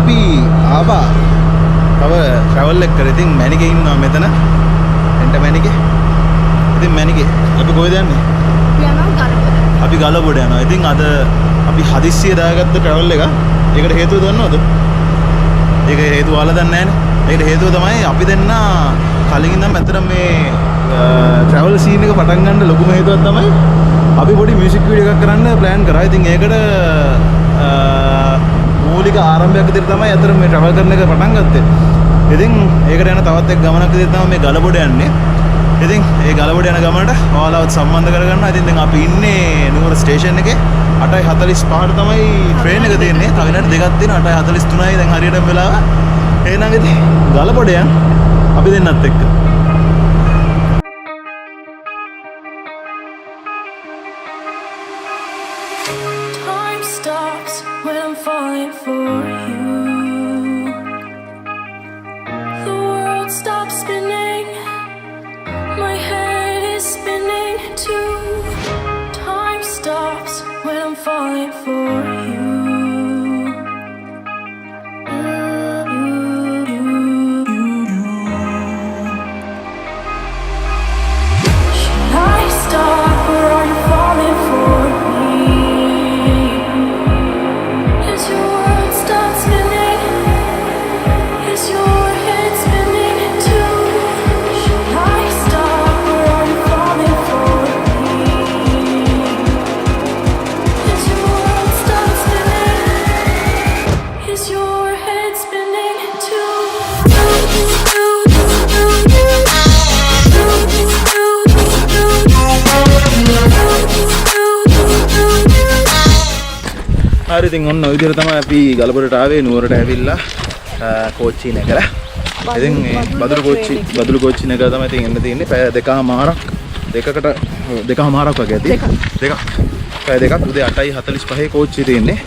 අපි ආවා තව ට්‍රැවල් එක කරේ. ඉතින් මැනිකේ ඉන්නවා මෙතන. එන්ට මැනිකේ. ඉතින් මැනිකේ අපි කොහෙද යන්නේ? අපි ගලබොඩ යනවා. ඉතින් අද අපි හදිස්සිය දාගත්ත ට්‍රැවල් එක. ඒකට හේතුව දන්නවද? ඒක හේතුව වල දන්නේ නැහනේ. ඒකට හේතුව තමයි අපි දෙන්න කලින් ඉඳන් ඇත්තට මේ ට්‍රැවල් සීන් එක පටන් ගන්න ලොකුම හේතුවක් තමයි අපි පොඩි මියුසික් වීඩියෝ එකක් කරන්න ප්ලෑන් කරා. ඉතින් ඒකට මූලික ආරම්භයක් විදිහට තමයි අතර මේ ට්‍රැවල් කරන එක පටන් ගත්තේ. ඉතින් ඒකට යන තවත් එක් ගමනක් විදිහට තමයි මේ ගලබොඩ යන්නේ. ඉතින් ඒ ගලබොඩ යන ගමනට ඔයාලවත් සම්බන්ධ කරගන්නවා. ඉතින් දැන් අපි ඉන්නේ නුවර ස්ටේෂන් එකේ 8:45ට තමයි ට්‍රේන් එක තියෙන්නේ. තව විනාඩි දෙකක් තියෙනවා 8:43යි දැන් හරියටම වෙලාව. එහෙනම් ඉතින් ගලබොඩ යන් අපි දෙන්නත් එක්ක. Falling for you. The world stops spinning. My head is spinning too. Time stops when I'm falling for you. Should I stop or are you falling for me? හරි ඉතින් ඔන්න ඔය විදිහට තමයි අපි ගලබොඩට ආවේ. නුවරට ඇවිල්ලා කෝච්චි නැගලා. ඉතින් මේ බදුළු කෝච්චි නැගලා තමයි ඉතින් එන්න තියෙන්නේ. පැය දෙකමාරක් වගේ ඇති. දෙකක්. පැය දෙකක් උදේ 8:45 කෝච්චිය තියෙන්නේ.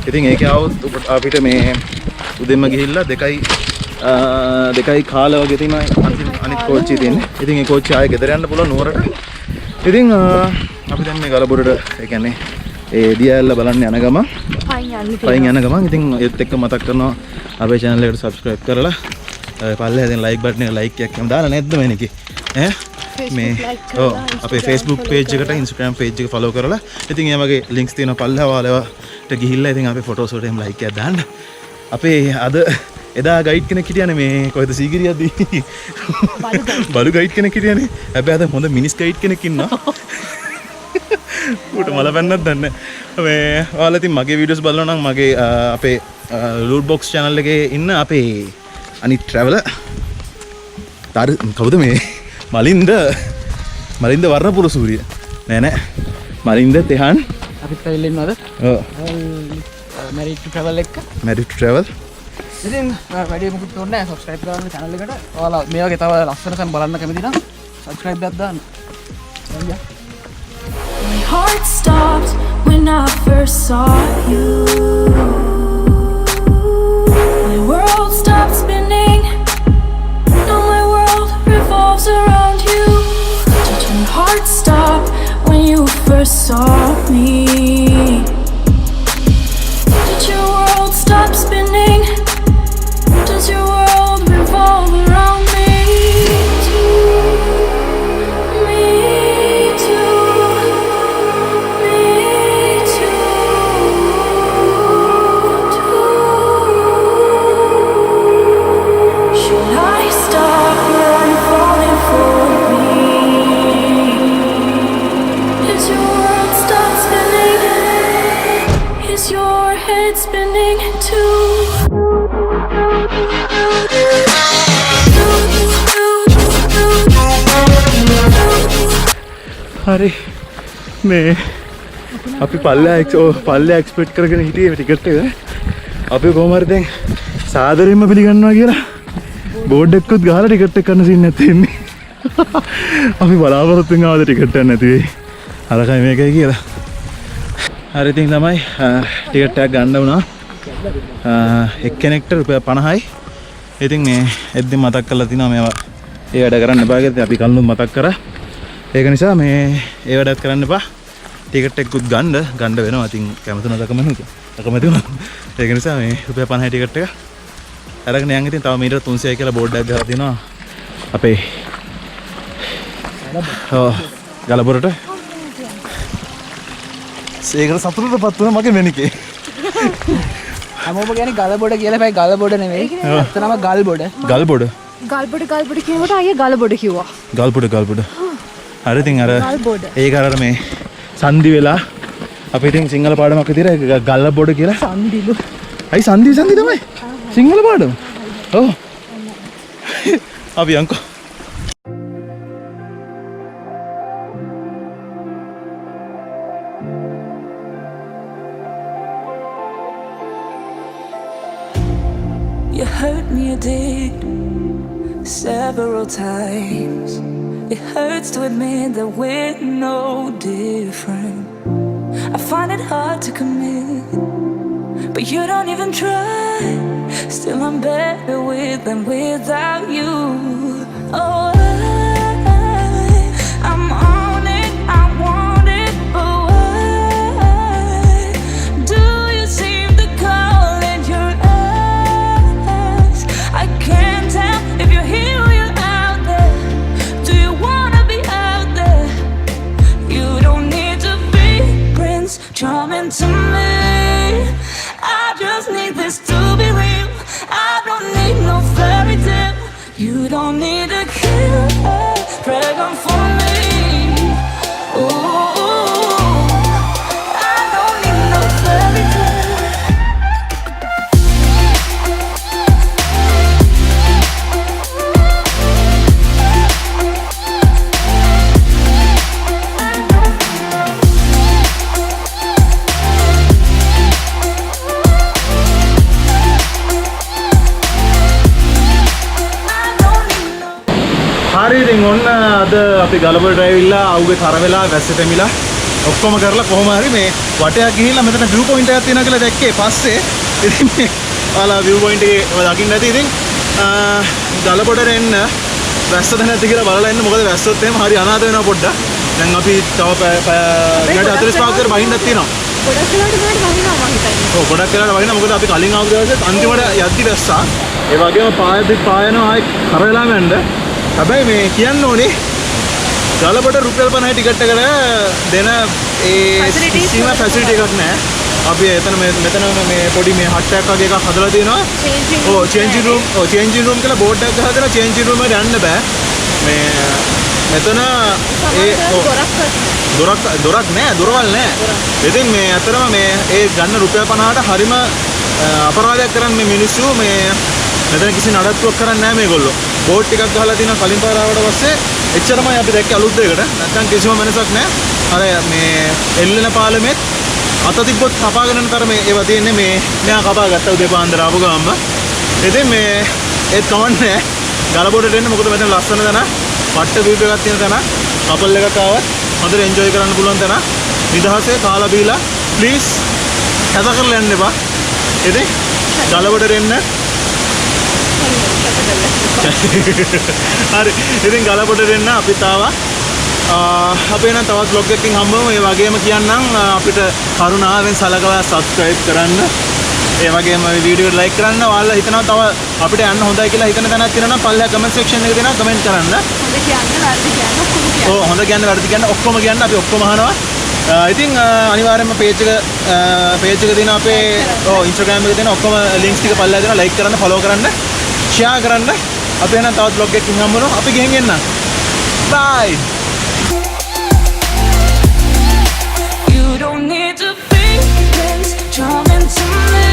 ඉතින් ඒකේ આવොත් අපිට මේ උදෙන්ම ගිහිල්ලා 2යි කාල වගේ තමයි අනිත් කෝච්චිය තියෙන්නේ. ඉතින් මේ කෝච්චිය ආයේ ගෙදර යන්න පුළුවන් නුවරට. ඉතින් අපි දැන් මේ ගලබොඩට ඒ කියන්නේ ඒ දියැල්ල බලන්න යන ගමන් පයින් යන ගමන් ඉතින් ඒත් එක්ක මතක් කරනවා අපේ channel එකට subscribe කරලා පල්ලෙහා තියෙන like button එක like එකක් එහෙම දාලා නැද්ද මේකේ ඈ මේ ඔව් අපේ Facebook page එකට Instagram page එක follow කරලා ඉතින් ඒ වගේ links තියෙනවා පල්ලෙහා ඔයාලට ගිහිල්ලා ඉතින් අපේ photos වලට එහෙම like එකක් දාන්න. අපේ අද එදා ගයිඩ් කෙනෙක් හිටියානේ මේ කොහෙද සීගිරියද්දී බලු ගයිඩ් කෙනෙක් හිටියානේ. හැබැයි අද හොඳ මිනිස් ගයිඩ් කෙනෙක් ඉන්නවා. ඌට මල පැන්නත් දන්නේ. මේ ඔයාලා ඉතින් මගේ වීඩියෝස් බලනවා නම් මගේ අපේ loot box channel එකේ ඉන්න අපේ අනිත් traveler කවුද මේ මලින්ද වර්ණපුර සූරිය නෑ මලින්ද තෙහන් අපිත් ඇවිල්ලා ඉන්නවද? ඔව් married to travel එක married to travel. ඉතින් වැඩි මොකුත් ඕනේ නැහැ. subscribe කරන්න channel එකට. ඔයාලා මේ වගේ තව ලස්සන සම් බලන්න කැමති නම් subscribe එකක් දාන්න. My heart stopped when I first saw you. My world stopped spinning. Now my world revolves around you. Did your heart stop when you first saw me? Did your world stop spinning? Does your world revolve around me? Spinning too. හරි මේ අපි පල්ලෙහා expect කරගෙන හිටියේ ticket එක. අපි කොහොම හරි දැන් සාදරයෙන්ම පිළිගන්නවා කියලා බෝඩ් එකකුත් ගහලා ටිකට් එක ගන්න සීන් නැති වෙන්නේ. අපි බලාපොරොත්තු වෙන ආවද ටිකට් එක නැති වෙයි. අරකයි මේකයි කියලා. හරි ඉතින් තමයි ටිකට් එකක් ගන්න වුණා. එක්කෙනෙක්ට රුපියල් 50යි. ඉතින් මේ එද්දි මතක් කරලා තිනවා මේවා ඒ වැඩ කරන්න එපා කියලා. අපි කලිනුත් මතක් කරා. ඒක නිසා මේ ඒ වැඩත් කරන්න එපා. ටිකට් එකකුත් ගන්න වෙනවා. ඉතින් කැමති නැතකම නුක. අකමැති වුණා. ඒක නිසා මේ රුපියල් 50 ටිකට් එක අරගෙන යන් ඉතින් තව මීටර 300යි කියලා බෝඩ් එකක් ගහලා දෙනවා අපේ ගලබොරට. ඒකට සතුටටපත් වුණා මගේ වෙනිකේ. හැමෝම කියන්නේ ගලබොඩ කියලා. බෑ ගලබොඩ නෙවෙයි. ඇත්තටම ගල්බොඩ. ගල්බොඩ කියනකොට අයියා ගලබොඩ කිව්වා. ගල්බොඩ. අර ඉතින් අර ඒක අර මේ සංදි වෙලා අපිට ඉතින් සිංහල පාඩමක් විදියට ගල්බොඩ කියලා සම්දිලු. අයි සංදි තමයි සිංහල පාඩම. ඔව්. අපි යන්කෝ. You hurt me, you did, several times. It hurts to admit that we're no different. I find it hard to commit, but you don't even try. Still I'm better with than without you. Oh, I'm on it, I want it, but why do you seem to call it your eyes? I can't tell if you're here or you're out there. Do you wanna be out there? You don't need to be Prince Charming to me. I just need this to be real. I don't need no fairy tale. You don't need to kill a dragon for me. Ooh, I don't need no fairy tale. හරි ඉතින් ඔන්න අද අපි ගලබොඩට ඇවිල්ලා අවුගේ තර වෙලා වැස්ස තෙමිලා ඔක්කොම කරලා කොහොම හරි මේ වටයක් ගිහිල්ලා මෙතන view point එකක් තියෙනවා කියලා දැක්කේ පස්සේ ඉතින් මේ ඔයාලා view point එකේ දකින්න ඇති ඉතින් ගලබොඩට එන්න වැස්සද නැද්ද කියලා බලලා එන්න මොකද වැස්සොත් එහෙම හරි අනාථ වෙනවා පොඩ්ඩක් දැන් අපි තව විනාඩි 45ක් විතර බහින්නත් තියෙනවා ගොඩක් වෙලාවට වහිනවා මං හිතන්නේ. ඔව් ගොඩක් වෙලාවට වහිනවා මොකද අපි කලින් ආපු දවසේ අන්තිමට යද්දි වැස්සා ඒ වගේම පායනවා ආයි කර වෙලාම යන්න හැබැයි මේ කියන්න ඕනේ ගලබොඩ රුපියල් 50 ටිකට් එකට දෙන ඒ කිසිම ෆැසිලිටි එකක් නැහැ. අපි එතන මෙතන මේ පොඩි මේ හට් එකක් වගේ එකක් හදලා තියෙනවා. ඔව් චේන්ජින් රූම් කියලා බෝඩ් එකක් ගහලා දෙනවා. චේන්ජින් රූම් එකට යන්න බෑ. මේ මෙතන ඒ දොරක් නෑ, දොරවල් නෑ. ඉතින් මේ අතරම මේ ඒ ගන්න රුපියල් 50ට හරිම අපරාධයක් කරන්නේ මේ මිනිස්සු මේ මෙතන කිසි නඩත්තුවක් කරන්නේ නැහැ මේගොල්ලෝ. බෝඩ් ටිකක් ගහලා තියෙනවා කලින් පාර ආවට පස්සේ එච්චරමයි අපි දැක්කේ අලුත් දෙයකට. නැත්තම් කිසිම වෙනසක් නැහැ. අර මේ එල්ලෙන පාලමෙත් අත තිබ්බොත් කපාගෙන යන තරමේ ඒවා තියෙන්නේ මේ මෙයා කපා ගත්තා උදේ පාන්දර ආපු ගාම. ඉතින් මේ ඒත් කවන්නේ ගලබොඩට එන්න මොකද මෙතන ලස්සන තැන, පට්ට වීව් එකක් තියෙන තැන, කපල් එකක් ආවත් හොඳට එන්ජොයි කරන්න පුළුවන් තැන. නිදහසේ කාලා බීලා ප්ලීස් කැත කරලා යන්න එපා. ඉතින් ගලබොඩට එන්න හරි ඉතින් ගලබොඩට එන්න අපිත් ආවා. අපි නම් තවත් vlog එකකින් හම්බවෙමු. ඒ වගේම කියන්නම් අපිට කරුණාවෙන් සලකලා subscribe කරන්න. ඒ වගේම මේ වීඩියෝ එක like කරන්න. ඔයාලා හිතනවා තව අපිට යන්න හොඳයි කියලා හිතන තැනක් තියෙනවා නම් පල්ලෙහා comment section එකේ දෙනවා comment කරන්න. හොඳ කියන්නේ වැරදි කියන්නේ ඔක්කොම කියන්න. ඔව් හොඳ කියන්නේ වැරදි කියන්නේ ඔක්කොම කියන්න අපි ඔක්කොම අහනවා. ඉතින් අනිවාර්යයෙන්ම page එක දෙන අපේ Instagram එකේ දෙන ඔක්කොම links ටික පල්ලෙහා දෙනවා like කරන්න follow කරන්න share කරන්න. අපි එහෙනම් තවත් vlog එකකින් හම්බවෙනවා. අපි ගෙන් එන්න. Bye. You don't need to be Prince Charming to me.